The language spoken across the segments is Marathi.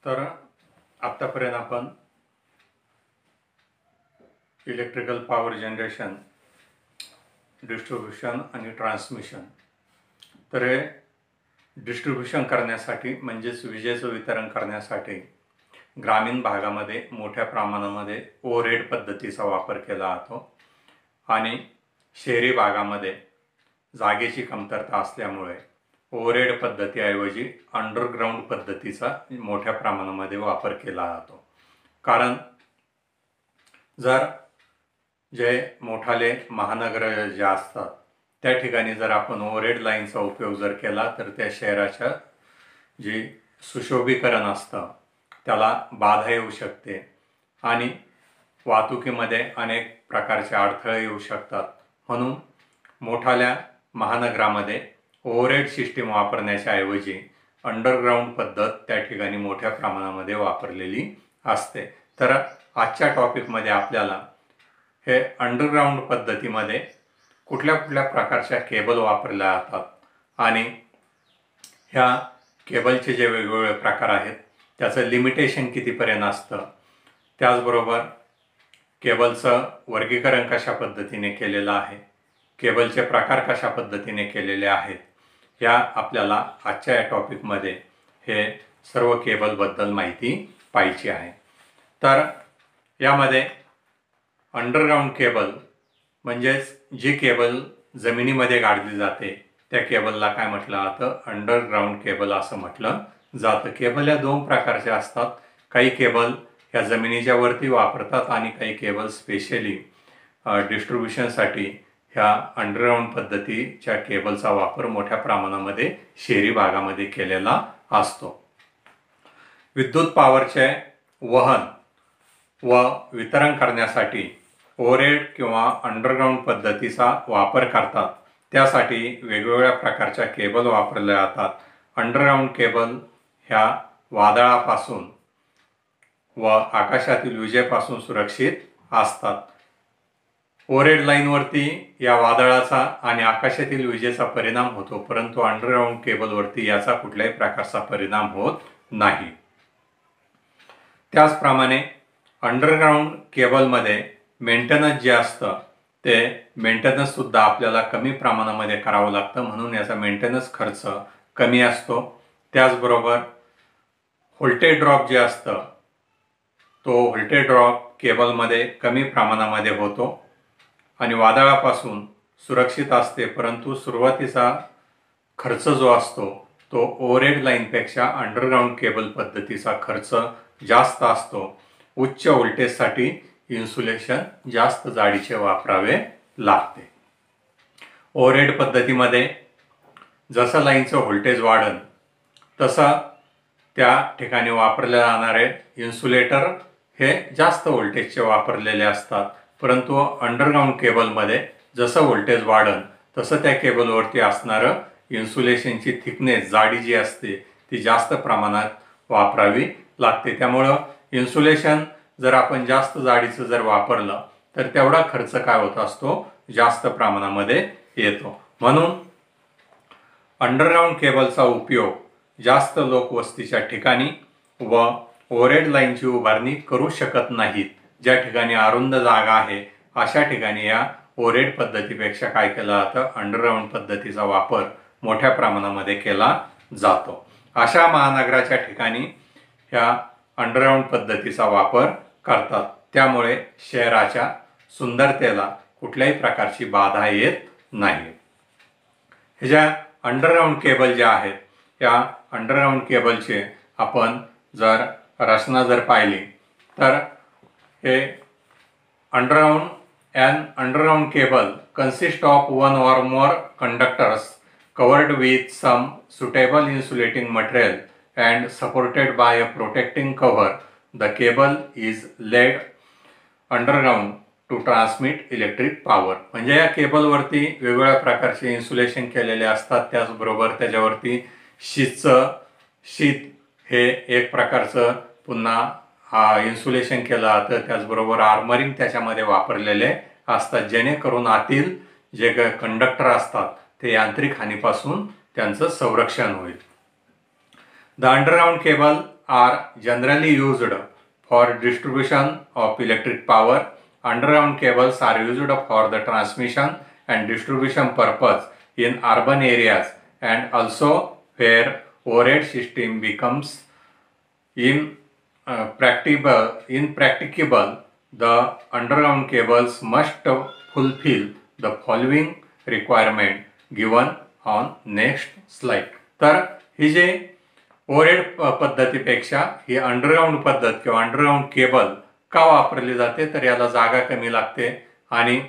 तर आत्तापर्यंत आपण इलेक्ट्रिकल पॉवर जनरेशन, डिस्ट्रीब्यूशन आणि ट्रान्समिशन, तर हे डिस्ट्रीब्यूशन करण्यासाठी म्हणजेच विजेचं वितरण करण्यासाठी ग्रामीण भागामध्ये मोठ्या प्रमाणामध्ये ओव्हरहेड पद्धतीचा वापर केला जातो आणि शहरी भागामध्ये जागेची कमतरता असल्यामुळे ओव्हरहेड पद्धतीऐवजी अंडरग्राउंड पद्धतीचा मोठ्या प्रमाणामध्ये वापर केला जातो। कारण जर जे मोठाले महानगर जे असतात त्या ठिकाणी जर आपण ओव्हरहेड लाईनचा उपयोग जर केला तर त्या शहराच्या जे सुशोभीकरण असतं त्याला बाधा येऊ शकते आणि वाहतुकीमध्ये अनेक प्रकारचे अडथळे येऊ शकतात। म्हणून मोठाल्या महानगरामध्ये ओव्हरहेड सिस्टीम वापरण्याच्या ऐवजी अंडरग्राउंड पद्धत त्या ठिकाणी मोठ्या प्रमाणामध्ये वापरलेली असते। तर आजच्या टॉपिकमध्ये आपल्याला हे अंडरग्राउंड पद्धतीमध्ये कुठल्या कुठल्या प्रकारच्या केबल वापरल्या जातात आणि ह्या केबलचे जे वेगवेगळे प्रकार आहेत त्याचं लिमिटेशन कितीपर्यंत असतं, त्याचबरोबर केबलचं वर्गीकरण कशा पद्धतीने केलेलं आहे, केबलचे प्रकार कशा पद्धतीने केलेले आहेत, या आपल्याला आजच्या या टॉपिकमध्ये हे सर्व केबलबद्दल माहिती पाहिजे आहे। तर यामध्ये अंडरग्राउंड केबल म्हणजेच जी केबल जमिनीमध्ये गाडली जाते त्या केबलला काय म्हटलं जातं, अंडरग्राउंड केबल असं म्हटलं जातं। केबल या दोन प्रकारचे असतात, काही केबल ह्या जमिनीच्या वरती वापरतात आणि काही केबल स्पेशली डिस्ट्रीब्युशनसाठी ह्या अंडरग्राउंड पद्धतीच्या केबलचा वापर मोठ्या प्रमाणामध्ये शहरी भागामध्ये केलेला असतो। विद्युत पॉवरचे वहन व वितरण करण्यासाठी ओव्हरहेड किंवा अंडरग्राउंड पद्धतीचा वापर करतात, त्यासाठी वेगवेगळ्या प्रकारच्या केबल वापरल्या जातात। अंडरग्राउंड केबल ह्या वादळापासून व आकाशातील विजेपासून सुरक्षित असतात। ओव्हरहेड लाईनवरती या वादळाचा आणि आकाशातील विजेचा परिणाम होतो, परंतु अंडरग्राउंड केबलवरती याचा कुठल्याही प्रकारचा परिणाम होत नाही। त्याचप्रमाणे अंडरग्राउंड केबलमध्ये मेंटेनन्स जे असतं ते मेंटेनन्स सुद्धा आपल्याला कमी प्रमाणामध्ये करावं लागतं, म्हणून याचा मेंटेनन्स खर्च कमी असतो। त्याचबरोबर व्होल्टेज ड्रॉप जे असतं तो व्होल्टेज ड्रॉप केबलमध्ये कमी प्रमाणामध्ये होतो आणि वादळापासून सुरक्षित असते, परंतु सुरुवातीचा खर्च जो असतो तो ओव्हरहेड लाईनपेक्षा अंडरग्राउंड केबल पद्धतीचा खर्च जास्त असतो। उच्च व्होल्टेजसाठी इन्सुलेशन जास्त जाडीचे वापरावे लागते। ओव्हरहेड पद्धतीमध्ये जसं लाईनचं व्होल्टेज वाढेल तसं त्या ठिकाणी वापरले जाणारे इन्सुलेटर हे जास्त व्होल्टेजचे वापरलेले असतात, परंतु अंडरग्राउंड केबलमध्ये जसं व्होल्टेज वाढेल तसं त्या केबलवरती असणारं इन्सुलेशनची थिकनेस जाडी जी असते ती जास्त प्रमाणात वापरावी लागते। त्यामुळं इन्सुलेशन जर आपण जास्त जाडीचं जर वापरलं तर तेवढा खर्च काय होत असतो, जास्त प्रमाणामध्ये येतो। म्हणून अंडरग्राउंड केबलचा उपयोग जास्त लोकवस्तीच्या ठिकाणी व ओव्हरहेड लाईनची उभारणी करू शकत नाहीत, ज्या ठिकाणी अरुंद जागा आहे अशा ठिकाणी या ओव्हरहेड पद्धतीपेक्षा काय केला जातं, अंडरग्राउंड पद्धतीचा वापर मोठ्या प्रमाणामध्ये केला जातो। अशा महानगराच्या ठिकाणी ह्या अंडरग्राउंड पद्धतीचा वापर करतात, त्यामुळे शहराच्या सुंदरतेला कुठल्याही प्रकारची बाधा येत नाही। हे ज्या अंडरग्राउंड केबल ज्या आहेत या अंडरग्राउंड केबलचे आपण जर रचना जर पाहिली तर हे underground cable consist of one or more conductors covered with some suitable insulating material and supported by a protecting cover. The cable is laid underground to transmit electric power. म्हणजे या केबलवरती वेगवेगळ्या प्रकारचे इन्सुलेशन केलेले असतात, त्याचबरोबर त्याच्यावरती शीत हे एक प्रकारचं पुन्हा इन्सुलेशन केलं जातं, त्याचबरोबर आर्मरिंग त्याच्यामध्ये वापरलेले असतात, जेणेकरून आतील जे कंडक्टर असतात ते यांत्रिक हानीपासून त्यांचं संरक्षण होईल। The underground cable are generally used for distribution of electric power. Underground cables are used for the transmission and distribution purpose in urban areas, and also where overhead system becomes impracticable, the underground cables must fulfill the following requirement given on next slide. तर ही जे ओव्हरहेड पद्धतीपेक्षा ही अंडरग्राउंड पद्धत किंवा अंडरग्राउंड केबल का वापरली जाते, तर याला जागा कमी लागते आणि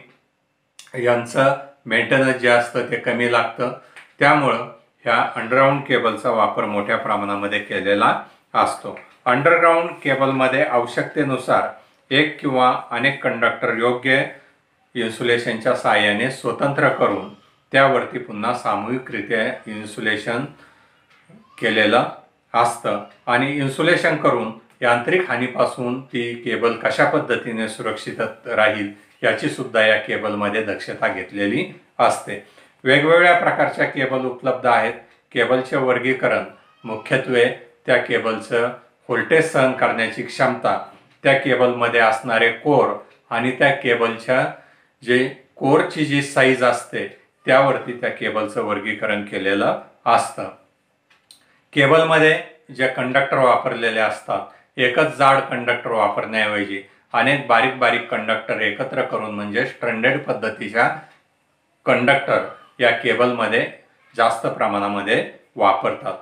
यांचं मेंटेनन्स जे असतं ते कमी लागतं. त्यामुळं ह्या अंडरग्राउंड केबलचा वापर मोठ्या प्रमाणामध्ये केलेला असतो. अंडरग्राउंड केबलमध्ये आवश्यकतेनुसार एक किंवा अनेक कंडक्टर योग्य इन्सुलेशनच्या साहाय्याने स्वतंत्र करून त्यावरती पुन्हा सामूहिकरित्या इन्सुलेशन केलेलं असतं आणि इन्सुलेशन करून यांत्रिक हानीपासून ती केबल कशा पद्धतीने सुरक्षित राहील याची सुद्धा या केबलमध्ये दक्षता घेतलेली असते. वेगवेगळ्या प्रकारच्या केबल उपलब्ध आहेत. केबलचे वर्गीकरण मुख्यत्वे त्या केबलचं व्होल्टेज सहन करण्याची क्षमता, त्या केबलमध्ये असणारे कोर आणि त्या केबलच्या जे कोरची जी साईज असते त्यावरती त्या केबलचं वर्गीकरण केलेलं असतं. केबलमध्ये जे कंडक्टर वापरलेले असतात, एकच जाड कंडक्टर वापरण्याऐवजी अनेक बारीक बारीक कंडक्टर एकत्र करून म्हणजे स्ट्रँडेड पद्धतीच्या कंडक्टर या केबलमध्ये जास्त प्रमाणामध्ये वापरतात.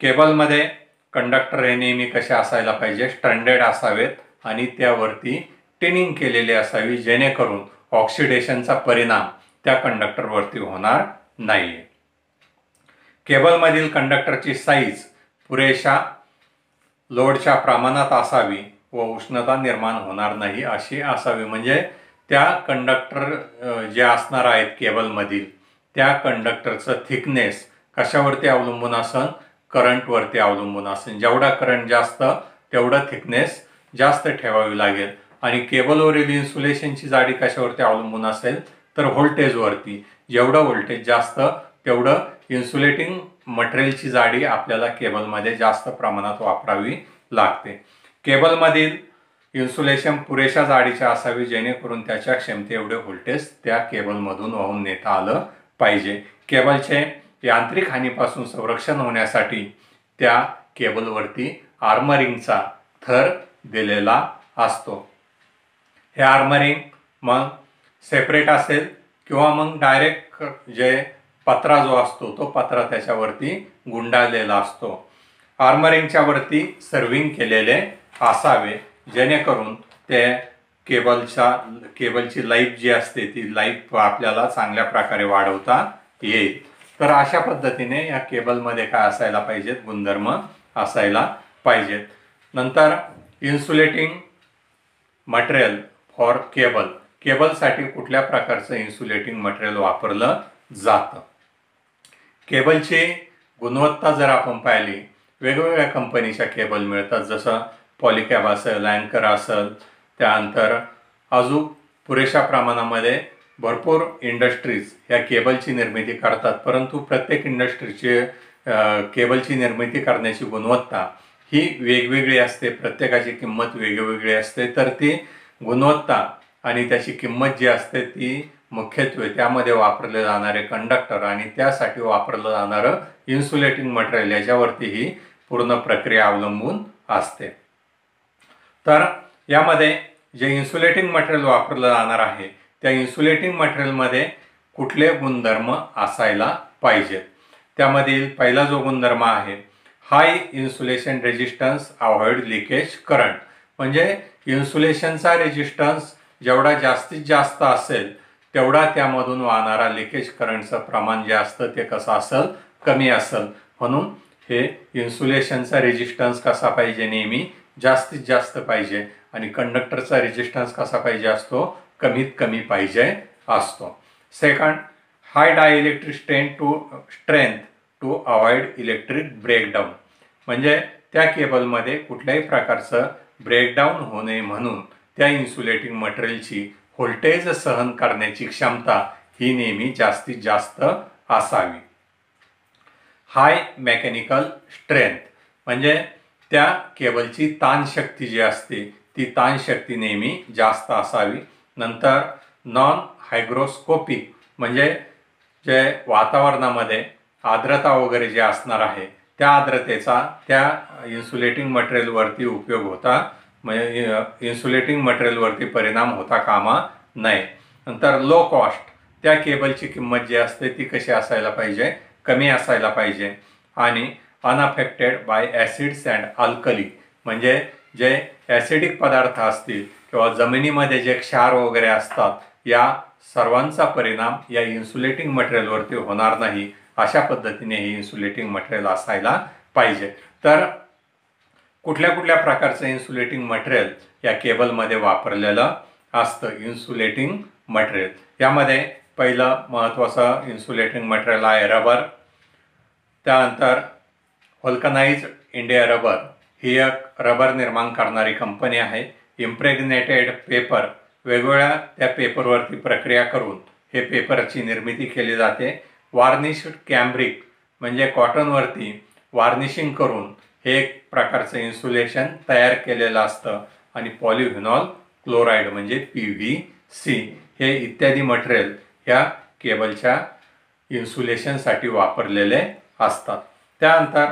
केबलमध्ये कंडक्टर हे नेहमी कसे असायला पाहिजे, स्ट्रँडेड असावेत आणि त्यावरती टिनिंग केलेली असावी, जेणेकरून ऑक्सिडेशनचा परिणाम त्या कंडक्टरवरती होणार नाही. केबलमधील कंडक्टरची साईज पुरेशा लोडच्या प्रमाणात असावी व उष्णता निर्माण होणार नाही अशी असावी. म्हणजे त्या कंडक्टर जे असणार आहेत केबलमधील त्या कंडक्टरचं थिकनेस कशावरती अवलंबून असेल, करंटवरती अवलंबून असेल. जेवढा करंट जास्त तेवढं थिकनेस जास्त ठेवावी लागेल. आणि केबलवरील इन्सुलेशनची जाडी कशावरती अवलंबून असेल, तर व्होल्टेजवरती. जेवढं व्होल्टेज जास्त तेवढं इन्सुलेटिंग मटेरियलची जाडी आपल्याला केबलमध्ये जास्त प्रमाणात वापरावी लागते. केबलमधील इन्सुलेशन पुरेशा जाडीचे असावी, जेणेकरून त्याच्या क्षमते एवढे व्होल्टेज त्या केबलमधून वाहून नेता आलं पाहिजे. केबलचे यांत्रिक हानीपासून संरक्षण होण्यासाठी त्या केबलवरती आर्मरिंगचा थर दिलेला असतो. हे आर्मरिंग मग सेपरेट असेल किंवा मग डायरेक्ट जे पत्रा जो असतो तो पत्रा त्याच्यावरती गुंडाळलेला असतो. आर्मरिंगच्या वरती सर्विंग केलेले असावे, जेणेकरून ते केबलची लाईफ जी असते ती लाईफ आपल्याला चांगल्या प्रकारे वाढवता येईल. तर अशा पद्धतीने या केबलमध्ये काय असायला पाहिजेत, गुणधर्म असायला पाहिजेत. नंतर इन्सुलेटिंग मटेरियल फॉर केबल. केबलसाठी कुठल्या प्रकारचं इन्सुलेटिंग मटेरियल वापरलं जातं. केबलची गुणवत्ता जर आपण पाहिली, वेगवेगळ्या कंपनीच्या केबल मिळतात, जसं पॉलिकॅब असेल, अँकर असेल. त्यानंतर अजून पुरेशा प्रमाणामध्ये भरपूर इंडस्ट्रीज या केबलची निर्मिती करतात, परंतु प्रत्येक इंडस्ट्रीची केबलची निर्मिती करण्याची गुणवत्ता ही वेगवेगळी असते. प्रत्येकाची किंमत वेगवेगळी असते. तर ती गुणवत्ता आणि त्याची किंमत जी असते ती मुख्यत्वे त्यामध्ये वापरले जाणारे कंडक्टर आणि त्यासाठी वापरलं जाणारं इन्सुलेटिंग मटेरियल याच्यावरती ही पूर्ण प्रक्रिया अवलंबून असते. तर यामध्ये जे इन्सुलेटिंग मटेरियल वापरलं जाणार आहे त्या इन्सुलेटिंग मटेरियलमध्ये कुठले गुणधर्म असायला पाहिजेत. त्यामधील पहिला जो गुणधर्म आहे, high insulation resistance avoid leakage current. म्हणजे इन्सुलेशनचा रेजिस्टन्स जेवढा जास्तीत जास्त असेल तेवढा त्यामधून वाहणारा लिकेज करंटचं प्रमाण जे असतं ते कसं असेल, कमी असेल. म्हणून हे इन्सुलेशनचा रेजिस्टन्स कसा पाहिजे, नेहमी जास्तीत जास्त पाहिजे. आणि कंडक्टरचा रेजिस्टन्स कसा पाहिजे असतो, कमीत कमी पाहिजे असतो. Second, high dielectric strength to avoid electric breakdown. म्हणजे त्या केबलमध्ये कुठल्याही प्रकारचं ब्रेकडाऊन होऊ नये म्हणून त्या इन्सुलेटिंग मटेरियलची व्होल्टेज सहन करण्याची क्षमता ही नेहमी जास्तीत जास्त असावी. हाय मेकॅनिकल स्ट्रेंथ म्हणजे त्या केबलची ताणशक्ती जी असते ती ताणशक्ती नेहमी जास्त असावी. नंतर नॉन हायग्रोस्कोपिक म्हणजे जे वातावरणामध्ये आर्द्रता वगैरे जे असणार आहे त्या आर्द्रतेचा त्या इन्सुलेटिंग मटेरियलवरती उपयोग होता म्हणजे इन्सुलेटिंग मटेरियलवरती परिणाम होता कामा नये. नंतर लो कॉस्ट, त्या केबलची किंमत जी असते ती कशी असायला पाहिजे, कमी असायला पाहिजे. आणि unaffected bye acids and alkali म्हणजे जे ॲसिडिक पदार्थ असतील किंवा जमिनीमध्ये जे क्षार वगैरे असतात या सर्वांचा परिणाम या इन्सुलेटिंग मटेरियलवरती होणार नाही, अशा पद्धतीने हे इन्सुलेटिंग मटेरियल असायला पाहिजे. तर कुठल्या कुठल्या प्रकारचं इन्सुलेटिंग मटेरियल या केबलमध्ये वापरलेलं असतं. इन्सुलेटिंग मटेरियल यामध्ये पहिलं महत्त्वाचं इन्सुलेटिंग मटेरियल आहे रबर. त्यानंतर व्हल्कनाइज्ड इंडिया रबर ही एक रबर निर्माण करणारी कंपनी आहे. इम्प्रेग्नेटेड पेपर, वेगवेगळ्या त्या पेपरवरती प्रक्रिया करून हे पेपरची निर्मिती केली जाते. वार्निश्ड कॅम्ब्रिक म्हणजे कॉटनवरती वार्निशिंग करून हे एक प्रकारचं इन्सुलेशन तयार केलेलं असतं. आणि पॉलिव्हिनॉल क्लोराईड म्हणजे PVC हे इत्यादी मटेरियल या केबलच्या इन्सुलेशनसाठी वापरलेले असतात. त्यानंतर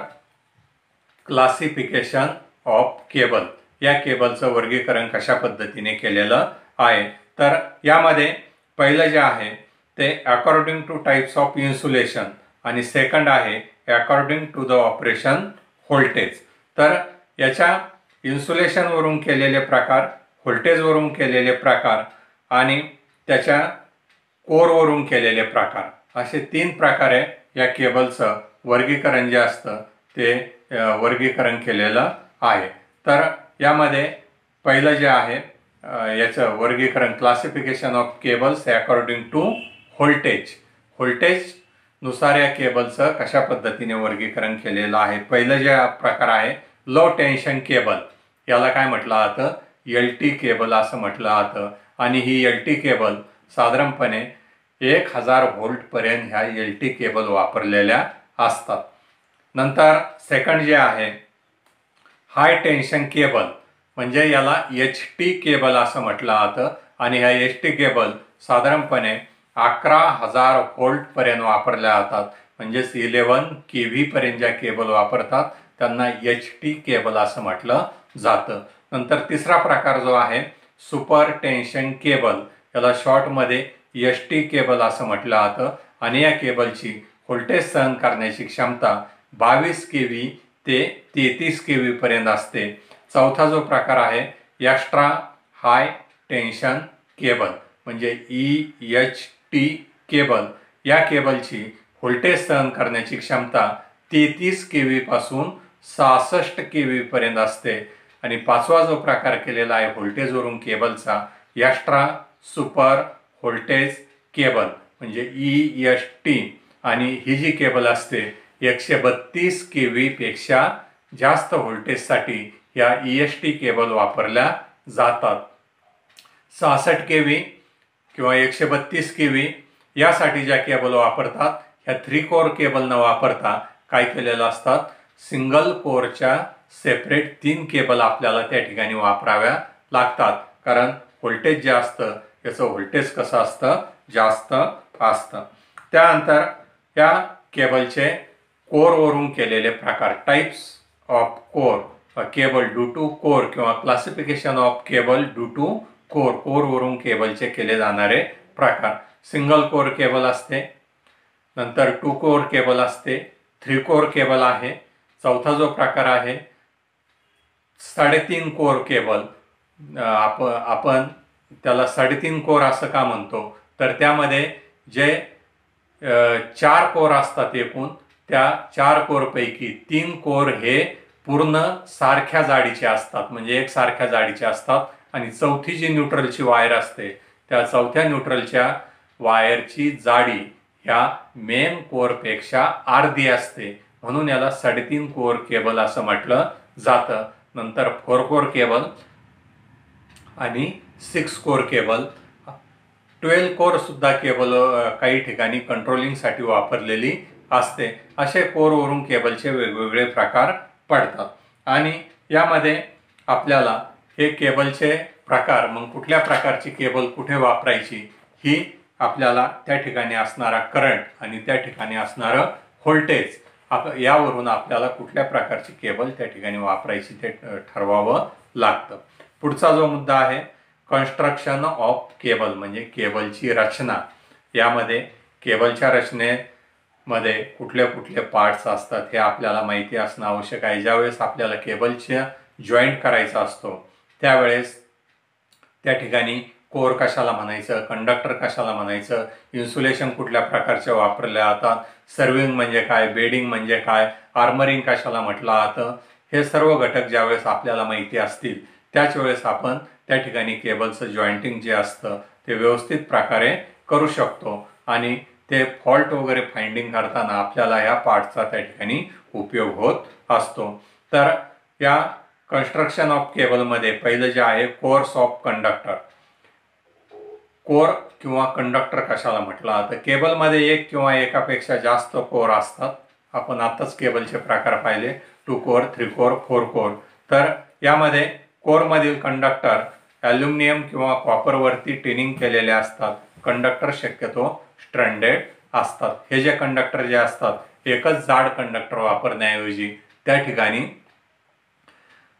क्लासिफिकेशन ऑफ केबल, या केबलचं वर्गीकरण कशा पद्धतीने केलेलं आहे. तर यामध्ये पहिलं जे आहे ते according to types of insulation आणि सेकंड आहे according to the operation voltage. तर याच्या इन्सुलेशनवरून केलेले प्रकार, व्होल्टेजवरून केलेले प्रकार आणि त्याच्या कोरवरून केलेले प्रकार असे 3 प्रकारे या केबलचं वर्गीकरण जे असतं ते वर्गीकरण केलेलं आहे. तर यामध्ये पहिलं जे आहे याचं वर्गीकरण classification of cables according to voltage नुसार या केबलचं कशा पद्धतीने वर्गीकरण केलेलं आहे. पहिलं जे प्रकार आहे लो टेन्शन केबल, याला काय म्हटलं जातं, LT केबल असं म्हटलं जातं. आणि ही LT केबल साधारणपणे 1000 व्होल्टपर्यंत ह्या LT केबल वापरलेल्या असतात. नंतर सेकंड जे आहे हाय टेन्शन केबल म्हणजे याला HT केबल असं म्हटलं जातं. आणि ह्या HT केबल साधारणपणे 11000 व्होल्टपर्यंत वापरल्या जातात. म्हणजेच 11 kV पर्यंत ज्या केबल वापरतात त्यांना HT केबल असं म्हटलं जातं. नंतर तिसरा प्रकार जो आहे सुपर टेन्शन केबल, याला शॉर्टमध्ये ST केबल असं म्हटलं जातं. आणि या केबलची व्होल्टेज सहन करण्याची क्षमता 22 kV ते 33 kV पर्यंत असते. चौथा जो प्रकार आहे एक्स्ट्रा हाय टेन्शन केबल म्हणजे EHT केबल, या केबलची व्होल्टेज सहन करण्याची क्षमता 33 kV पासून 66 kV पर्यंत असते. आणि पाचवा जो प्रकार केलेला आहे व्होल्टेजवरून केबलचा एक्स्ट्रा सुपर व्होल्टेज केबल म्हणजे EST. आणि ही जी केबल असते 132 kV पेक्षा जास्त व्होल्टेजसाठी या EST केबल वापरल्या जातात. 66 kV किंवा 132 kV यासाठी ज्या केबल वापरतात ह्या 3 कोर केबल न वापरता काय केलेलं असतात, सिंगल कोरच्या सेपरेट 3 केबल आपल्याला त्या ठिकाणी वापराव्या लागतात. कारण व्होल्टेज जे असतं याचं व्होल्टेज कसं असतं, जास्त असतं. त्यानंतर या केबलचे कोरवरून केलेले प्रकार, types of core, cable due to core किंवा classification of cable due to core, कोरवरून केबलचे केले जाणारे प्रकार. सिंगल कोर केबल असते, नंतर 2 कोर केबल असते, 3 कोर केबल आहे. चौथा जो प्रकार आहे 3.5 कोर केबल, आपण त्याला 3.5 कोर असं का म्हणतो, तर त्यामध्ये जे 4 कोर असतात एकूण, त्या 4 कोरपैकी 3 कोर हे पूर्ण सारख्या जाडीचे असतात म्हणजे एकसारख्या जाडीचे असतात. आणि चौथी जी न्यूट्रलची वायर असते त्या चौथ्या न्यूट्रलच्या वायरची जाडी ह्या मेन कोरपेक्षा अर्धी असते, म्हणून याला 3.5 कोर केबल असं म्हटलं जातं. नंतर 4 कोर केबल आणि 6 कोर केबल, 12 कोर सुद्धा केबल काही ठिकाणी कंट्रोलिंगसाठी वापरलेली असते. असे कोरवरून केबलचे वेगवेगळे प्रकार पडतात. आणि यामध्ये आपल्याला हे केबलचे प्रकार, मग कुठल्या प्रकारची केबल कुठे वापरायची ही आपल्याला त्या ठिकाणी असणारा करंट आणि त्या ठिकाणी असणारं व्होल्टेज यावरून आपल्याला कुठल्या प्रकारची केबल त्या ठिकाणी वापरायची ते ठरवावं लागतं. पुढचा जो मुद्दा आहे कन्स्ट्रक्शन ऑफ केबल, म्हणजे केबलची रचना. यामध्ये केबलच्या रचनेमध्ये कुठले कुठले पार्ट्स असतात हे आपल्याला माहिती असणं आवश्यक आहे. ज्यावेळेस आपल्याला केबलचे जॉईंट करायचा असतो त्यावेळेस त्या ठिकाणी कोर कशाला म्हणायचं, कंडक्टर कशाला म्हणायचं, इन्सुलेशन कुठल्या प्रकारचे वापरले जातात, सर्विंग म्हणजे काय, बेडिंग म्हणजे काय, आर्मरिंग कशाला म्हटलं जातं, हे सर्व घटक ज्यावेळेस आपल्याला माहिती असतील त्याच वेळेस आपण त्या ठिकाणी केबलचं जॉईंटिंग जे असतं ते व्यवस्थित प्रकारे करू शकतो आणि ते फॉल्ट वगैरे फाइंडिंग करताना आपल्याला या पार्टचा त्या ठिकाणी उपयोग होत असतो. तर या कन्स्ट्रक्शन ऑफ केबलमध्ये पहिलं जे आहे कोर्स ऑफ कंडक्टर. कोर किंवा कंडक्टर कशाला म्हटलं जातं? केबलमध्ये एक किंवा एकापेक्षा जास्त कोर असतात. आपण आताच केबलचे प्रकार पाहिले, 2 कोर, 3 कोर, 4 कोर. तर यामध्ये कोरमधील कंडक्टर ॲल्युमिनियम किंवा कॉपरवरती टिनिंग केलेले असतात. कंडक्टर शक्यतो स्ट्रँडेड असतात. हे जे कंडक्टर जे असतात एकच जाड कंडक्टर वापरण्याऐवजी त्या ठिकाणी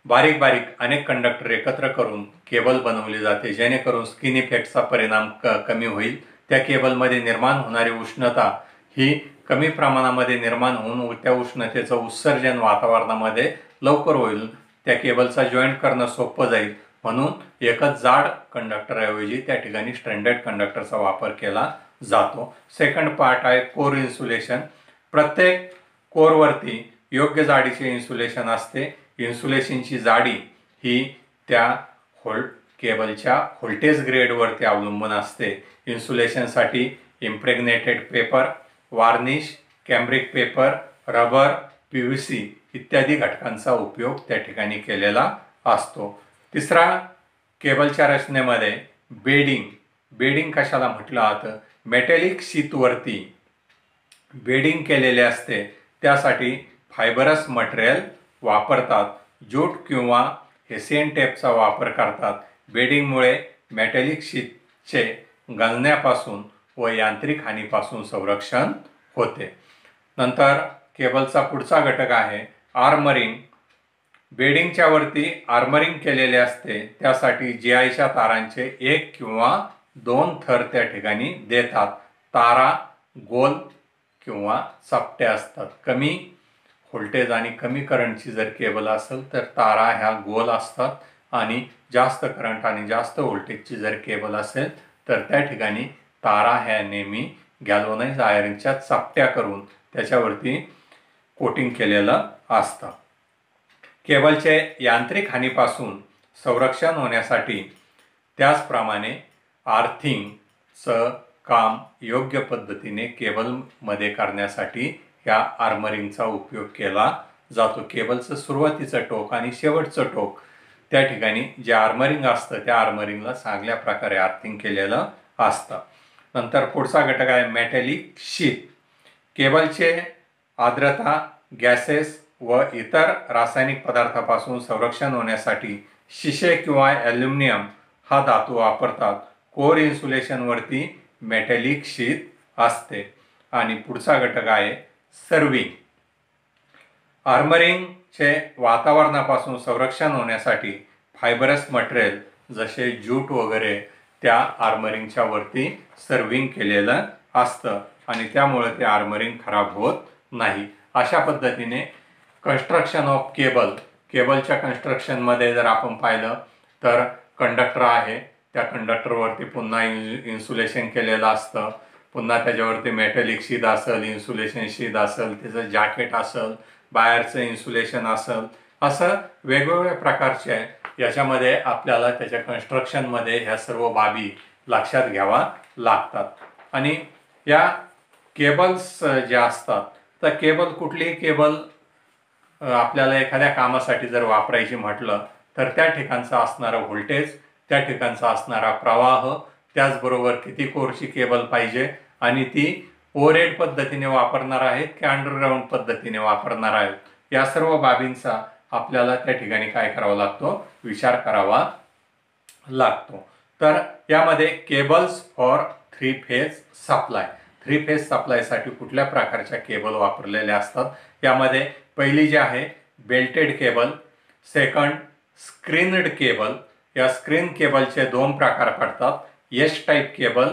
बारीक बारीक अनेक कंडक्टर एकत्र करून केबल बनवली जाते, जेणेकरून स्किन इफेक्टचा परिणाम कमी होईल. त्या केबलमध्ये निर्माण होणारी उष्णता ही कमी प्रमाणामध्ये निर्माण होऊन त्या उष्णतेचं उत्सर्जन वातावरणामध्ये लवकर होईल. त्या केबलचा जॉईंट करणं सोपं जाईल, म्हणून एकच जाड कंडक्टरऐवजी त्या ठिकाणी स्ट्रँडेड कंडक्टरचा वापर केला जातो. सेकंड पार्ट आहे कोर इन्सुलेशन. प्रत्येक कोरवरती योग्य जाडीचे इन्सुलेशन असते. इन्सुलेशनची जाडी ही त्या केबलच्या व्होल्टेज ग्रेडवरती अवलंबून असते. इन्सुलेशनसाठी impregnated paper, varnish, cambric paper, rubber, PVC इत्यादी घटकांचा उपयोग त्या ठिकाणी केलेला असतो. तिसरा केबलच्या रचनेमध्ये बेडिंग. बेडिंग कशाला म्हटलं जातं? मेटॅलिक शीतवरती बेडिंग केलेले असते, त्यासाठी फायबरस मटेरियल वापरतात. ज्यूट किंवा हेसियन टेपचा वापर करतात. बेडिंगमुळे मेटॅलिक शीटचे गळण्यापासून व यांत्रिक हानीपासून संरक्षण होते. नंतर केबलचा पुढचा घटक आहे आर्मरिंग. बेडिंगच्या वरती आर्मरिंग केलेले असते, त्यासाठी GIच्या तारांचे 1 किंवा 2 थर त्या ठिकाणी देतात. तारा गोल किंवा चपट्या असतात. कमी व्होल्टेज आणि कमी करंटची जर केबल असेल तर तारा ह्या गोल असतात आणि जास्त करंट आणि जास्त व्होल्टेजची जर केबल असेल तर त्या ठिकाणी तारा ह्या नेहमी गॅल्वनाइज आयर्नच्या चपट्या करून त्याच्यावरती कोटिंग केलेलं असतं. केबलचे यांत्रिक हानीपासून संरक्षण होण्यासाठी त्याचप्रमाणे आर्थिंगचं काम योग्य पद्धतीने केबलमध्ये करण्यासाठी ह्या आर्मरिंगचा उपयोग केला जातो. केबलचं सुरुवातीचं टोक आणि शेवटचं टोक त्या ठिकाणी जे आर्मरिंग असतं त्या आर्मरिंगला चांगल्या प्रकारे आर्थिंग केलेलं असतं. नंतर पुढचा घटक आहे मेटॅलिक शीट. केबलचे आर्द्रता, गॅसेस व इतर रासायनिक पदार्थापासून संरक्षण होण्यासाठी शिसे किंवा ॲल्युमिनियम हा धातू वापरतात. कोर इन्सुलेशनवरती मेटॅलिक शीट असते. आणि पुढचा घटक आहे सर्विंग. आर्मरिंगचे वातावरणापासून संरक्षण होण्यासाठी फायबरस मटेरियल जसे ज्यूट वगैरे त्या आर्मरिंगच्या वरती सर्विंग केलेलं असतं आणि त्यामुळे ते आर्मरिंग खराब होत नाही. अशा पद्धतीने कन्स्ट्रक्शन ऑफ केबल. केबलच्या कन्स्ट्रक्शनमध्ये जर आपण पाहिलं तर कंडक्टर आहे, त्या कंडक्टरवरती पुन्हा इन्सुलेशन केलेलं असतं. पुन्हा त्याच्यावरती मेटॅलिक शीट असेल, इन्सुलेशन शीट असेल, त्याचं जॅकेट असेल, बाहेरचं इन्सुलेशन असेल, असं वेगवेगळ्या प्रकारचे याच्यामध्ये आपल्याला त्याच्या कन्स्ट्रक्शनमध्ये ह्या सर्व बाबी लक्षात घ्यावा लागतात. आणि या केबल्स ज्या असतात तर केबल, कुठलीही केबल आपल्याला एखाद्या कामासाठी जर वापरायची म्हटलं तर त्या ठिकाणचा असणारा व्होल्टेज, त्या ठिकाणचा असणारा प्रवाह, त्याचबरोबर किती कोरची केबल पाहिजे आणि ती ओव्हरहेड पद्धतीने वापरणार आहेत की अंडरग्राऊंड पद्धतीने वापरणार आहेत, या सर्व बाबींचा आपल्याला त्या ठिकाणी काय करावा लागतो, विचार करावा लागतो. तर यामध्ये cables for 3 phase supply, 3 phase सप्लायसाठी कुठल्या प्रकारच्या केबल वापरलेल्या असतात. यामध्ये पहिली जी आहे belted cable, second screened cable. या स्क्रीन केबलचे 2 प्रकार पडतात, एच टाईप केबल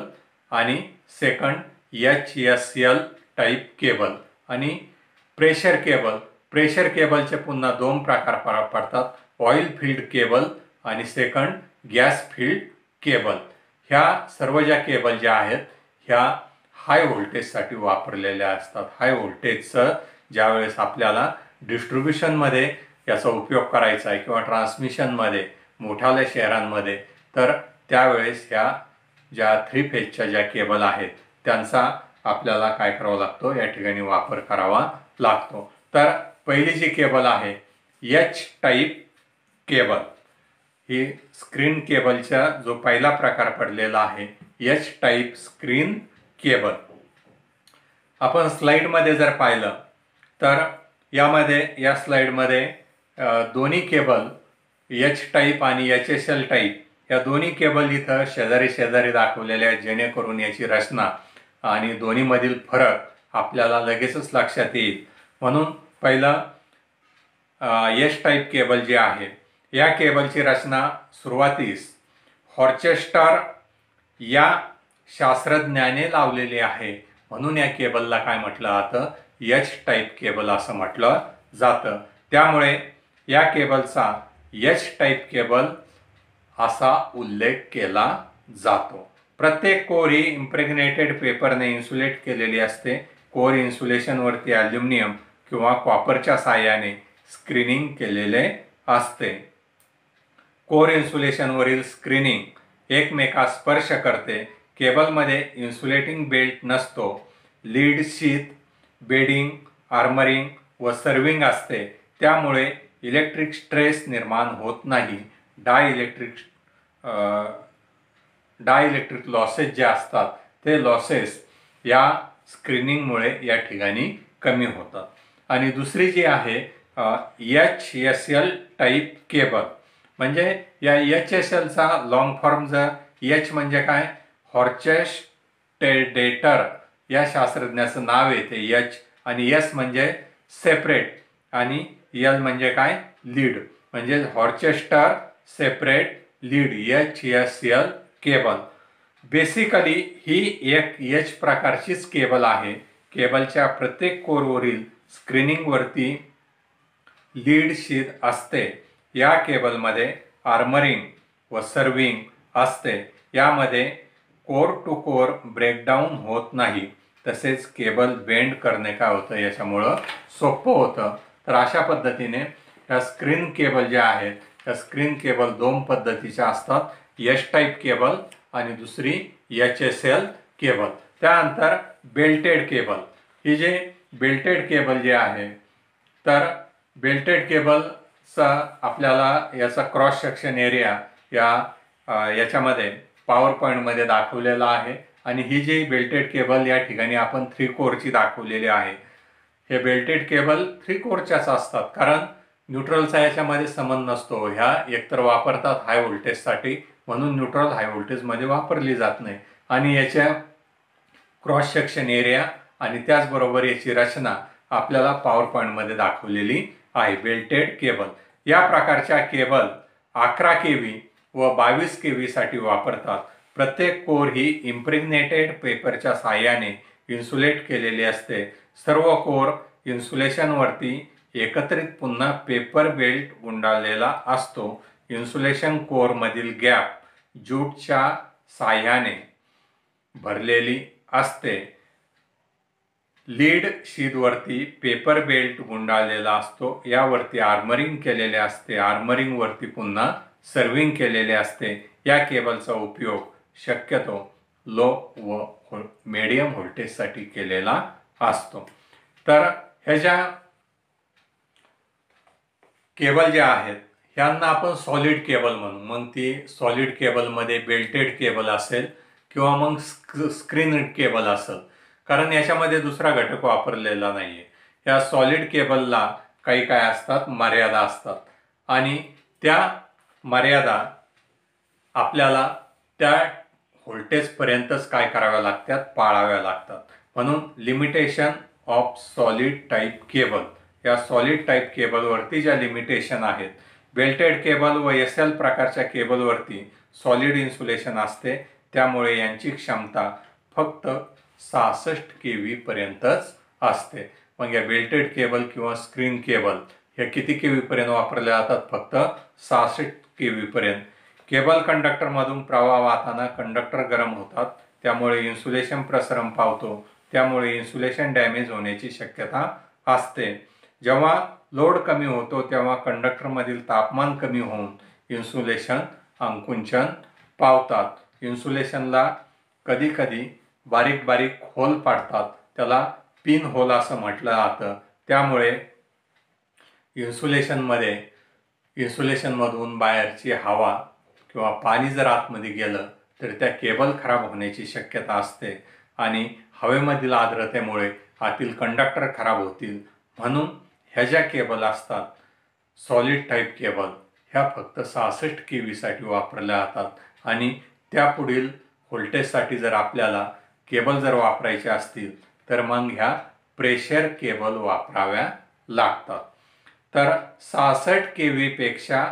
आणि सेकंड HSL टाईप केबल. आणि प्रेशर केबल, प्रेशर केबलचे पुन्हा 2 प्रकार पडतात, ऑइल फील्ड केबल आणि सेकंड गॅस फील्ड केबल. ह्या सर्व ज्या केबल ज्या आहेत ह्या हाय व्होल्टेजसाठी वापरलेल्या असतात. हाय व्होल्टेजचं ज्यावेळेस आपल्याला डिस्ट्रीब्युशनमध्ये याचा उपयोग करायचा आहे किंवा ट्रान्समिशनमध्ये मोठ्या शहरांमध्ये, तर त्यावेळेस ह्या ज्या 3 फेजच्या ज्या केबल आहेत त्यांचा आपल्याला काय करावा लागतो, या ठिकाणी वापर करावा लागतो. तर पहिली जी केबल आहे एच टाईप केबल, ही स्क्रीन केबलचा जो पहिला प्रकार पडलेला आहे एच टाईप स्क्रीन केबल. आपण स्लाइडमध्ये जर पाहिलं तर यामध्ये या स्लाइडमध्ये दोन्ही केबल एच टाईप आणि HSL टाईप या दोन्ही केबल इथं शेजारी शेजारी दाखवलेल्या आहेत, जेणेकरून याची रचना आणि दोन्हीमधील फरक आपल्याला लगेचच लक्षात येईल. म्हणून पहिलं एच टाईप केबल जे आहे या केबलची रचना सुरुवातीस हॉर्चेस्टर या शास्त्रज्ञाने लावलेली आहे, म्हणून या केबलला काय म्हटलं जातं, एच टाईप केबल असं म्हटलं जातं. त्यामुळे या केबलचा एच टाईप केबल असा उल्लेख केला जातो. प्रत्येक कोर ही इम्प्रेग्नेटेड पेपरने इन्सुलेट केलेली असते. कोर इन्सुलेशनवरती ॲल्युमिनियम किंवा कॉपरच्या साहाय्याने स्क्रीनिंग केलेले असते. कोर इन्सुलेशनवरील स्क्रीनिंग एकमेकास स्पर्श करते. केबलमध्ये इन्सुलेटिंग बेल्ट नसतो. लीड शीथ, बेडिंग, आर्मरिंग व सर्विंग असते. त्यामुळे इलेक्ट्रिक स्ट्रेस निर्माण होत नाही. डायइलेक्ट्रिक लॉसेस जे असतात ते लॉसेस या स्क्रीनिंगमुळे या ठिकाणी कमी होतात. आणि दुसरी जी आहे HSL टाईप केबल, म्हणजे या HSLचा लॉंग फॉर्म जर एच म्हणजे काय, हॉर्चेस्टेडेटर या शास्त्रज्ञाचं नाव येते एच, आणि एस म्हणजे सेपरेट आणि एल म्हणजे काय, लीड, म्हणजे हॉर्चेस्टर separate lead HSL cable. Basically ही एक एच प्रकारचीच केबल आहे. केबलच्या प्रत्येक कोरवरील स्क्रीनिंगवरती लीड शीथ असते. या केबलमध्ये आर्मरिंग व सर्विंग असते. यामध्ये कोर टू कोर ब्रेकडाऊन होत नाही. तसेच केबल बेंड करणे काय होतं, याच्यामुळं सोपं होतं. तर अशा पद्धतीने या स्क्रीन केबल ज्या आहेत त्या स्क्रीन केबल 2 पद्धतीच्या असतात, एच टाईप केबल आणि दुसरी HSL केबल. त्यानंतर बेल्टेड केबल. ही जे बेल्टेड केबल जे आहे, तर बेल्टेड केबलचा आपल्याला याचा क्रॉस सेक्शन एरिया याच्यामध्ये पॉवर पॉईंटमध्ये दाखवलेला आहे. आणि ही जी बेल्टेड केबल या ठिकाणी आपण 3 कोरची दाखवलेली आहे. हे बेल्टेड केबल 3 कोरच्याच असतात, कारण न्यूट्रलचा याच्यामध्ये संबंध नसतो. ह्या एकतर वापरतात हाय व्होल्टेजसाठी, म्हणून न्यूट्रल हाय व्होल्टेजमध्ये वापरली जात नाही. आणि याच्या क्रॉस सेक्शन एरिया आणि त्याचबरोबर याची रचना आपल्याला पॉवर पॉईंटमध्ये दाखवलेली आहे. बेल्टेड केबल या प्रकारच्या केबल 11 kV व 22 kV साठी वापरतात. प्रत्येक कोर ही इम्प्रेग्नेटेड पेपरच्या साहाय्याने इन्सुलेट केलेली असते. सर्व कोर इन्सुलेशनवरती एकत्रित पुन्हा पेपर बेल्ट गुंडाळलेला असतो. इन्सुलेशन कोरमधील गॅप ज्यूटच्या साहाय्याने भरलेली असते. लीड शीथवरती पेपर बेल्ट गुंडाळलेला असतो. यावरती आर्मरिंग केलेले असते. आर्मरिंग वरती पुन्हा सर्विंग केलेले असते. या केबलचा उपयोग शक्यतो लो व मीडियम व्होल्टेजसाठी केलेला असतो. तर ह्या ज्या केबल ज्या आहेत ह्यांना आपण सॉलिड केबल म्हणू. मग ती सॉलिड केबलमध्ये बेल्टेड केबल असेल किंवा मग स्क्रीन केबल असेल, कारण याच्यामध्ये दुसरा घटक वापरलेला नाहीये. या सॉलिड केबलला काही काय असतात, मर्यादा असतात आणि त्या मर्यादा आपल्याला त्या व्होल्टेजपर्यंतच काय कराव्या लागतात, पाळाव्या लागतात. म्हणून limitation of solid type cable, या सॉलिड टाईप केबलवरती ज्या लिमिटेशन आहेत, बेल्टेड केबल व SL प्रकारच्या केबलवरती सॉलिड इन्सुलेशन असते, त्यामुळे यांची क्षमता फक्त 66 kV पर्यंतच असते. मग या बेल्टेड केबल किंवा स्क्रीन केबल हे किती kV पर्यंत वापरल्या जातात? फक्त 66 kV पर्यंत. केबल कंडक्टरमधून प्रवाह वाहताना कंडक्टर गरम होतात, त्यामुळे इन्सुलेशन प्रसरण पावतो, त्यामुळे इन्सुलेशन डॅमेज होण्याची शक्यता असते. जेव्हा लोड कमी होतो तेव्हा कंडक्टरमधील तापमान कमी होऊन इन्सुलेशन आकुंचन पावतात. इन्सुलेशनला कधी कधी बारीक बारीक होल पाडतात, त्याला पिन होल असं म्हटलं जातं. त्यामुळे इन्सुलेशनमधून बाहेरची हवा किंवा पाणी जर आतमध्ये गेलं तर त्या केबल खराब होण्याची शक्यता असते आणि हवेमधील आर्द्रतेमुळे आतील कंडक्टर खराब होतील. म्हणून ह्या ज्या केबल असतात सॉलिड टाईप केबल, ह्या फक्त 66 kV साठी वापरल्या जातात आणि त्यापुढील व्होल्टेजसाठी जर आपल्याला केबल जर वापरायचे असतील तर मग ह्या प्रेशर केबल वापराव्या लागतात. तर 66 kV पेक्षा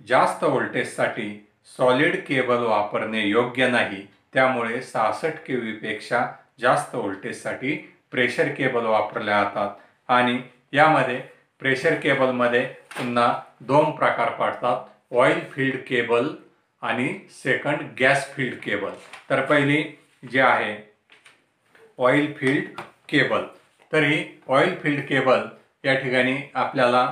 जास्त व्होल्टेजसाठी सॉलिड केबल वापरणे योग्य नाही, त्यामुळे 66 kV पेक्षा जास्त व्होल्टेजसाठी प्रेशर केबल वापरल्या जातात. आणि यामध्ये प्रेशर केबलमध्ये पुन्हा 2 प्रकार पडतात, ऑइल फील्ड केबल आणि सेकंड गॅस फील्ड केबल. तर पहिली जी आहे ऑइल फील्ड केबल, तर ही ऑइल फील्ड केबल या ठिकाणी आपल्याला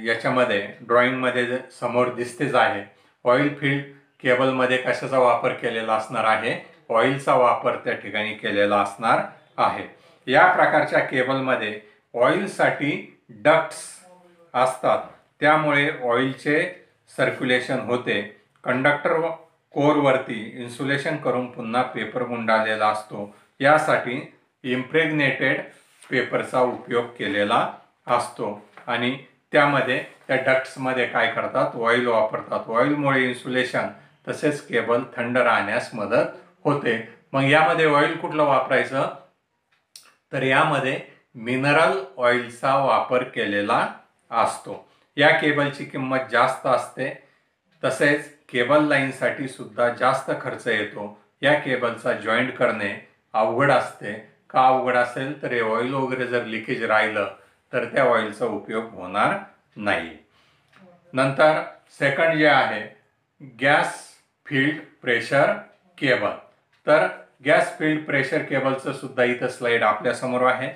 याच्यामध्ये ड्रॉइंगमध्ये समोर दिसतेच आहे. ऑइल फील्ड केबलमध्ये कशाचा वापर केलेला असणार आहे? ऑइलचा वापर त्या ठिकाणी केलेला असणार आहे. या प्रकारच्या केबलमध्ये ऑइलसाठी डक्ट्स असतात, त्यामुळे ऑइलचे सर्क्युलेशन होते. कंडक्टर कोरवरती इन्सुलेशन करून पुन्हा पेपर गुंडाळलेला असतो, यासाठी इम्प्रेग्नेटेड पेपरचा उपयोग केलेला असतो आणि त्यामध्ये त्या डक्ट्समध्ये काय करतात? ऑइल वापरतात. ऑइलमुळे इन्सुलेशन तसेच केबल थंड राहण्यास मदत होते. मग यामध्ये ऑइल कुठलं वापरायचं? तर यामध्ये मिनरल ऑइलचा वापर केलेला असतो. या केबलची किंमत जास्त असते, तसेच केबल लाईनसाठी सुद्धा जास्त खर्च येतो. या केबलचा जॉईंट करणे अवघड असते. का अवघड असेल? तर ऑइल वगैरे जर लिकेज राहिलं तर त्या ऑइलचा उपयोग होणार नाही. नंतर सेकंड जे आहे गॅस फील्ड प्रेशर केबल. तर गॅस फील्ड प्रेशर केबलचं सुद्धा इथं स्लाइड आपल्या समोर आहे.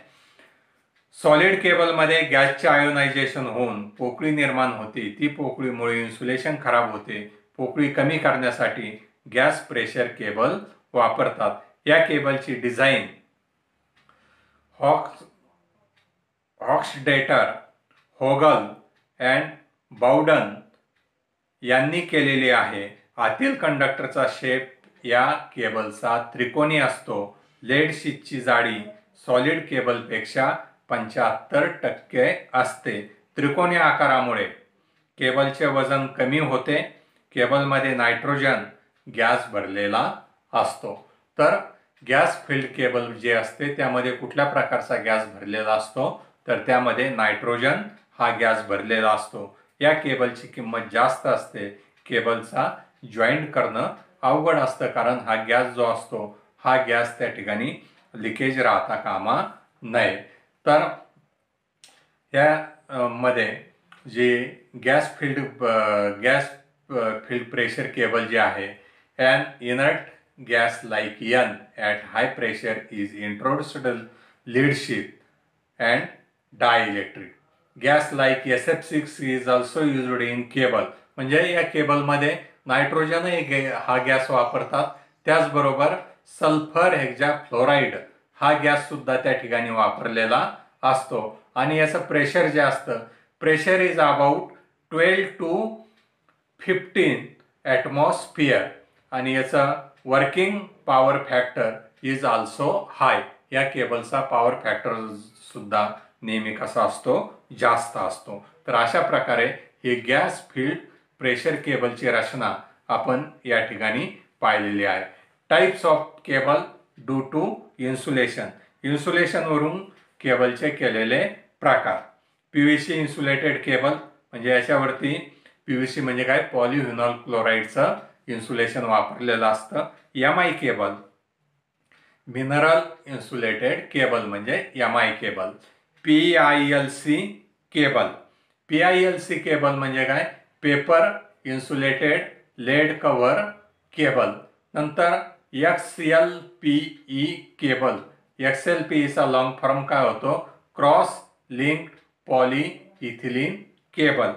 सॉलिड केबलमध्ये गॅसचे आयोनायझेशन होऊन पोकळी निर्माण होते. ती पोकळीमुळे इन्सुलेशन खराब होते. पोकळी कमी करण्यासाठी गॅस प्रेशर केबल वापरतात. या केबलची डिझाईन हॉक्स्टेटर, होगल अँड बाउडन यांनी केलेली आहे. आतील कंडक्टरचा शेप या केबलचा त्रिकोणी असतो. लेड शीटची जाडी सॉलिड केबलपेक्षा 75% असते. त्रिकोणी आकारामुळे केबलचे वजन कमी होते. केबलमध्ये नायट्रोजन गॅस भरलेला असतो. तर गॅस फील्ड केबल जे असते त्यामध्ये कुठल्या प्रकारचा गॅस भरलेला असतो? तर त्यामध्ये नायट्रोजन हा गॅस भरलेला असतो. या केबलची किंमत जास्त असते. केबलचा जॉईंट करणं अवघड असतं, कारण हा गॅस जो असतो हा गॅस त्या ठिकाणी लिकेज राहता कामा नये. तर या मध्ये जे गॅस फील्ड प्रेशर केबल जे आहे, an inert gas like N at high pressure is introduced lead sheet and dielectric. Gas like SF6 is also used in cable. म्हणजे या केबलमध्ये नायट्रोजन हा गॅस वापरतात. त्याचबरोबर सल्फर हेक्झाफ्लोराइड हा गॅस सुद्धा त्या ठिकाणी वापरलेला असतो आणि याचं प्रेशर जे असतं, pressure is about 12 to 15 atmosphere आणि याचा working power factor is also high. या केबलचा पॉवर फॅक्टर सुद्धा नेहमी कसा असतो, जास्त असतो. तर अशा प्रकारे ही गॅस फील्ड प्रेशर केबलची रचना आपण या ठिकाणी पाहिलेली आहे. Types of cable due to insulation. इन्सुलेशनवरून केबलचे केलेले प्रकार. पीव्हीसी इन्सुलेटेड केबल म्हणजे याच्यावरती पीव्हीसी म्हणजे काय, पॉलिव्हिनॉल क्लोराईडचं इन्सुलेशन वापरलेलं असतं. MI cable mineral insulated cable म्हणजे MI cable. PILC cable. PILC cable म्हणजे काय, paper insulated lead cover cable. नंतर XLPE केबल. XLPEचा लॉंग फॉर्म काय होतो, क्रॉस लिंक पॉलीइथिलीन केबल.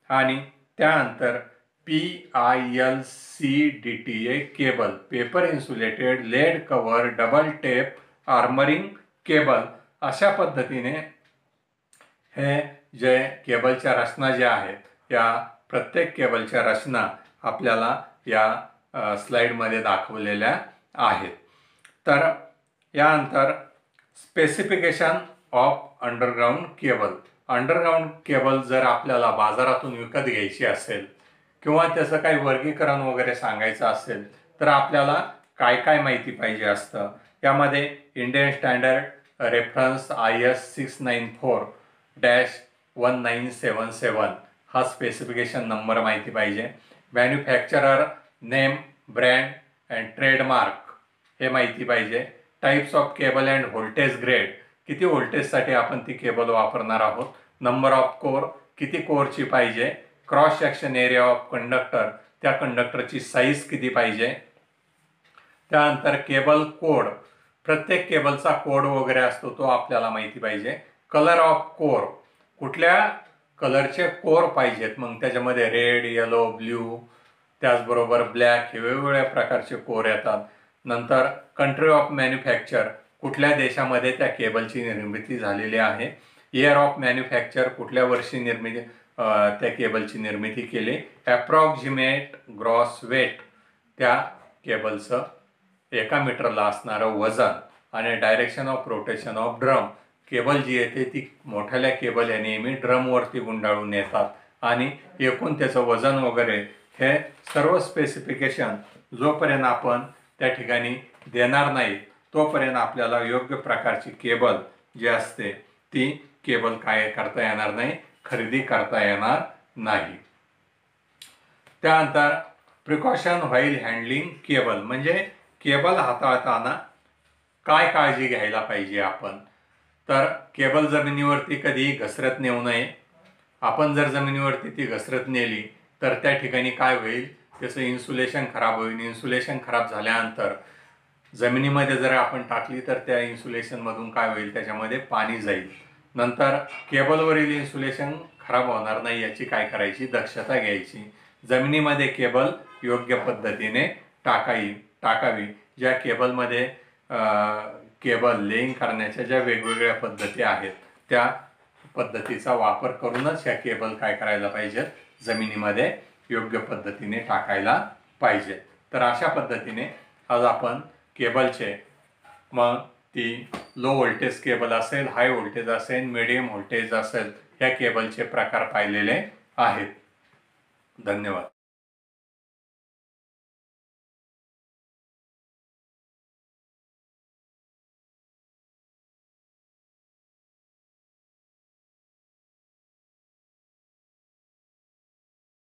आणि त्यानंतर PILCDTA cable, paper insulated lead cover double tape armouring cable. अशा पद्धतीने हे जे केबलच्या रचना ज्या आहेत, या प्रत्येक केबलच्या रचना आपल्याला या स्लाइडमध्ये दाखवलेल्या आहेत. तर यानंतर specification of underground cable. Underground cable जर आपल्याला बाजारातून विकत घ्यायची असेल किंवा त्याचं काही वर्गीकरण वगैरे सांगायचं असेल तर आपल्याला काय काय माहिती पाहिजे असतं. यामध्ये इंडियन स्टँडर्ड रेफरन्स IS 694-1977 हा स्पेसिफिकेशन नंबर माहिती पाहिजे. Manufacturer name, brand and trademark हे माहिती पाहिजे. Types of cable and voltage grade, किती व्होल्टेजसाठी आपण ती केबल वापरणार आहोत. नंबर ऑफ कोर, किती कोरची पाहिजे. Cross section area of conductor, त्या कंडक्टरची साईज किती पाहिजे. त्यानंतर केबल कोड, प्रत्येक केबलचा कोड वगैरे असतो तो आपल्याला माहिती पाहिजे. कलर ऑफ कोर, कुठल्या कलरचे कोर पाहिजेत, मग त्याच्यामध्ये रेड, येलो, ब्ल्यू, त्याचबरोबर ब्लॅक हे वेगवेगळ्या प्रकारचे कोर येतात. नंतर कंट्री ऑफ मॅन्युफॅक्चर, कुठल्या देशामध्ये त्या केबलची निर्मिती झालेली आहे. इयर ऑफ मॅन्युफॅक्चर, कुठल्या वर्षी त्या केबलची निर्मिती केली. ॲप्रॉक्सिमेट ग्रॉस वेट, त्या केबलचं 1 मीटरला असणारं वजन. आणि direction of rotation of drum, cable जी येते ती मोठ्याल्या केबल या नेहमी ड्रमवरती गुंडाळून येतात आणि एकूण त्याचं वजन वगैरे हे सर्व स्पेसिफिकेशन जोपर्यंत आपण त्या ठिकाणी देणार नाही तोपर्यंत आपल्याला योग्य प्रकारची केबल जी असते ती केबल काय करता येणार नाही, खरेदी करता येणार नाही. त्यानंतर प्रिकॉशन व्हाईल हँडलिंग केबल, म्हणजे केबल हाताळताना काय काळजी घ्यायला पाहिजे आपण. तर केबल जमिनीवरती कधी घसरत नेऊ नये. आपण जर जमिनीवरती ती घसरत नेली तर त्या ठिकाणी काय होईल, त्याचं इन्सुलेशन खराब होईल. इन्सुलेशन खराब झाल्यानंतर जमिनीमध्ये जर आपण टाकली तर त्या इन्सुलेशनमधून काय होईल, त्याच्यामध्ये पाणी जाईल. नंतर केबलवरील इन्सुलेशन खराब होणार नाही याची काय करायची, दक्षता घ्यायची. जमिनीमध्ये केबल योग्य पद्धतीने टाकावी. ज्या केबलमध्ये केबल लेईंग करण्याच्या ज्या वेगवेगळ्या पद्धती आहेत त्या पद्धतीचा वापर करूनच ह्या केबल काय करायला पाहिजेत, जमिनीमध्ये योग्य पद्धतीने टाकायला पाहिजे. तर अशा पद्धतीने आज आपण केबलचे, मग ती लो व्होल्टेज केबल असेल, हाय व्होल्टेज असेल, मीडियम व्होल्टेज असेल, ह्या केबलचे प्रकार पाहिलेले आहेत. धन्यवाद.